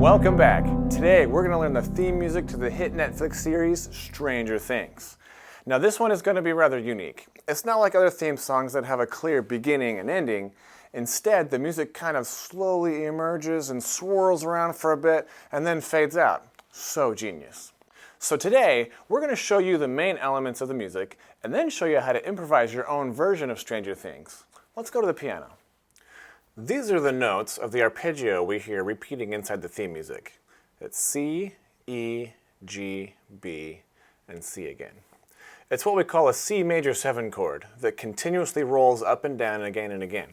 Welcome back. Today we're going to learn the theme music to the hit Netflix series Stranger Things. Now this one is going to be rather unique. It's not like other theme songs that have a clear beginning and ending. Instead, the music kind of slowly emerges and swirls around for a bit and then fades out. So genius. So today we're going to show you the main elements of the music and then show you how to improvise your own version of Stranger Things. Let's go to the piano. These are the notes of the arpeggio we hear repeating inside the theme music. It's C, E, G, B, and C again. It's what we call a C major 7 chord that continuously rolls up and down again and again.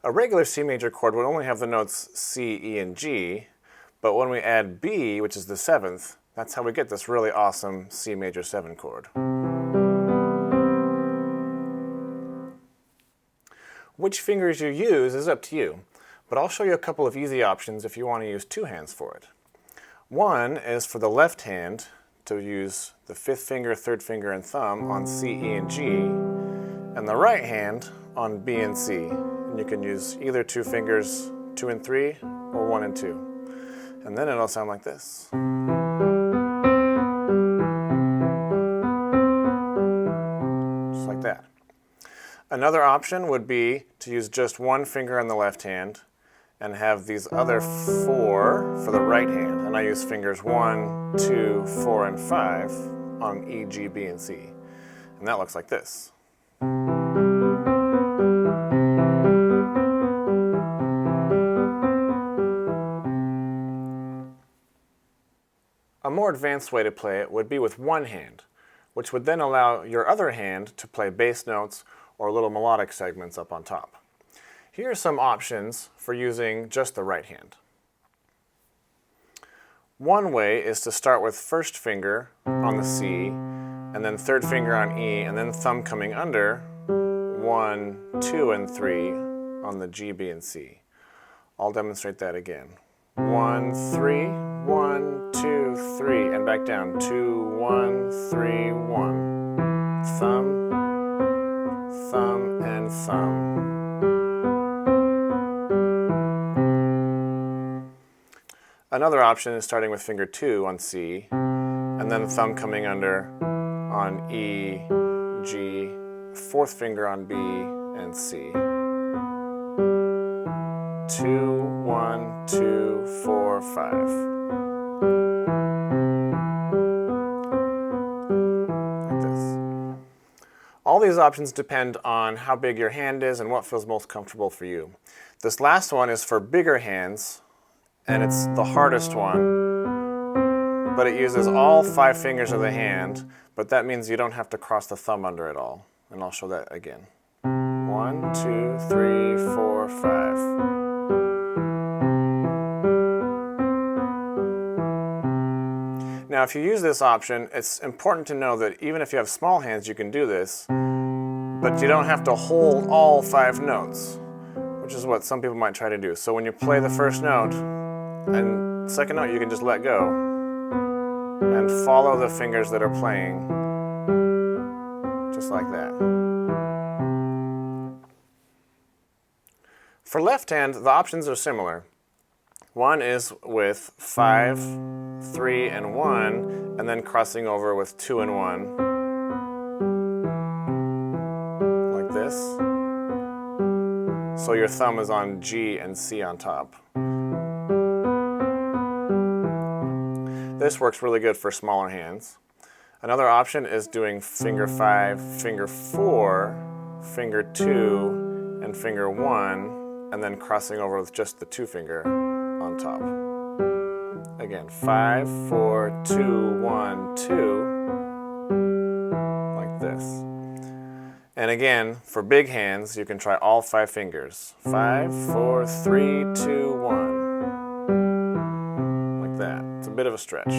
A regular C major chord would only have the notes C, E, and G, but when we add B, which is the 7th, that's how we get this really awesome C major 7 chord. Which fingers you use is up to you, but I'll show you a couple of easy options if you want to use 2 hands for it. One is for the left hand to use the 5th finger, 3rd finger, and thumb on C, E, and G, and the right hand on B and C. And you can use either 2 fingers, 2 and 3, or 1 and 2. And then it'll sound like this. Just like that. Another option would be to use just 1 finger on the left hand and have these other 4 for the right hand. And I use fingers 1, 2, 4, and 5 on E, G, B, and C. And that looks like this. A more advanced way to play it would be with 1 hand, which would then allow your other hand to play bass notes or little melodic segments up on top. Here are some options for using just the right hand. One way is to start with 1st finger on the C, and then 3rd finger on E, and then thumb coming under 1, 2, and 3 on the G, B, and C. I'll demonstrate that again. 1, 3, 1, 2, 3, and back down. 2, 1, 3, 1. Thumb, thumb, and thumb. Another option is starting with finger 2 on C, and then thumb coming under on E, G, 4th finger on B, and C. 2, 1, 2, 4, 5. All these options depend on how big your hand is and what feels most comfortable for you. This last one is for bigger hands, and it's the hardest one, but it uses all 5 fingers of the hand, but that means you don't have to cross the thumb under it all. And I'll show that again. 1, 2, 3, 4, 5. Now, if you use this option, it's important to know that even if you have small hands, you can do this, but you don't have to hold all 5 notes, which is what some people might try to do. So when you play the 1st note and 2nd note, you can just let go and follow the fingers that are playing, just like that. For left hand, the options are similar. One is with 5, 3, and 1, and then crossing over with 2 and 1, like this. So your thumb is on G and C on top. This works really good for smaller hands. Another option is doing finger 5, finger 4, finger 2, and finger 1, and then crossing over with just the 2 finger on top. Again, 5, 4, 2, 1, 2, like this. And again, for big hands, you can try all 5 fingers. 5, 4, 3, 2, 1. Like that. It's a bit of a stretch,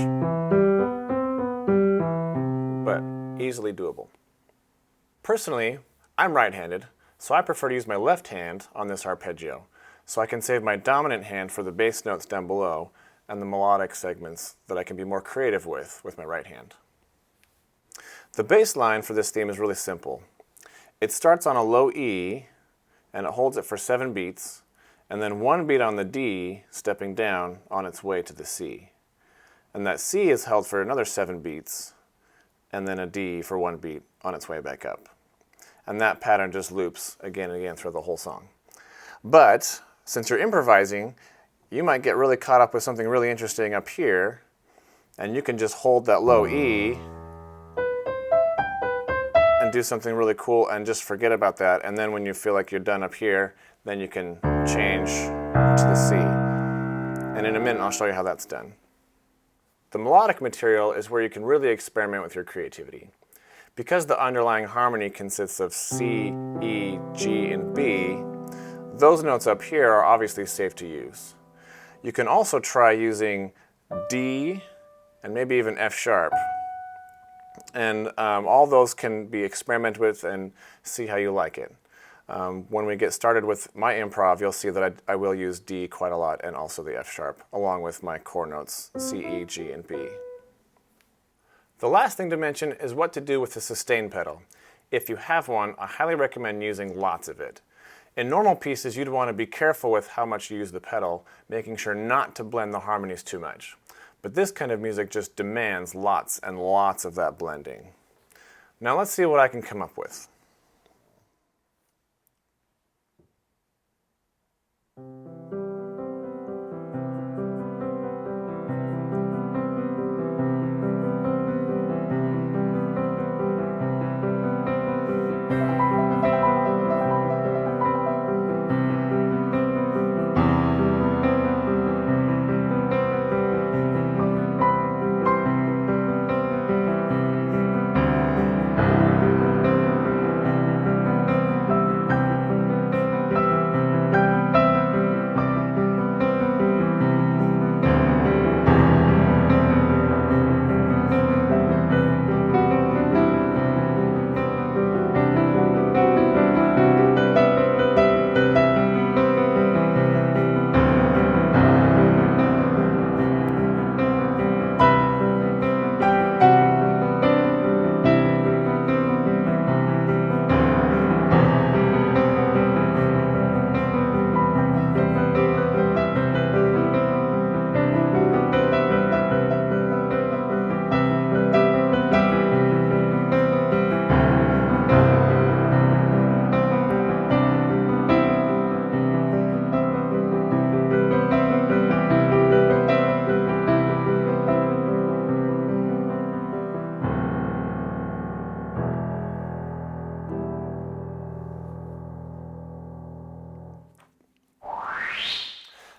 but easily doable. Personally, I'm right-handed, so I prefer to use my left hand on this arpeggio, so I can save my dominant hand for the bass notes down below and the melodic segments that I can be more creative with my right hand. The bass line for this theme is really simple. It starts on a low E, and it holds it for 7 beats, and then one beat on the D, stepping down on its way to the C. And that C is held for another 7 beats, and then a D for 1 beat on its way back up. And that pattern just loops again and again through the whole song. But since you're improvising, you might get really caught up with something really interesting up here, and you can just hold that low E and do something really cool and just forget about that. And then when you feel like you're done up here, then you can change to the C. And in a minute, I'll show you how that's done. The melodic material is where you can really experiment with your creativity. Because the underlying harmony consists of C, E, G, and B, those notes up here are obviously safe to use. You can also try using D and maybe even F sharp. And all those can be experimented with and see how you like it. When we get started with my improv, you'll see that I will use D quite a lot and also the F sharp, along with my core notes C, E, G, and B. The last thing to mention is what to do with the sustain pedal. If you have one, I highly recommend using lots of it. In normal pieces, you'd want to be careful with how much you use the pedal, making sure not to blend the harmonies too much. But this kind of music just demands lots and lots of that blending. Now let's see what I can come up with.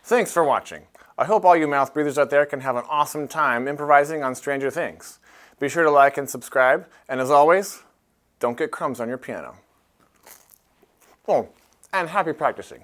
Thanks for watching. I hope all you mouth breathers out there can have an awesome time improvising on Stranger Things. Be sure to like and subscribe, and as always, don't get crumbs on your piano. Oh, and happy practicing.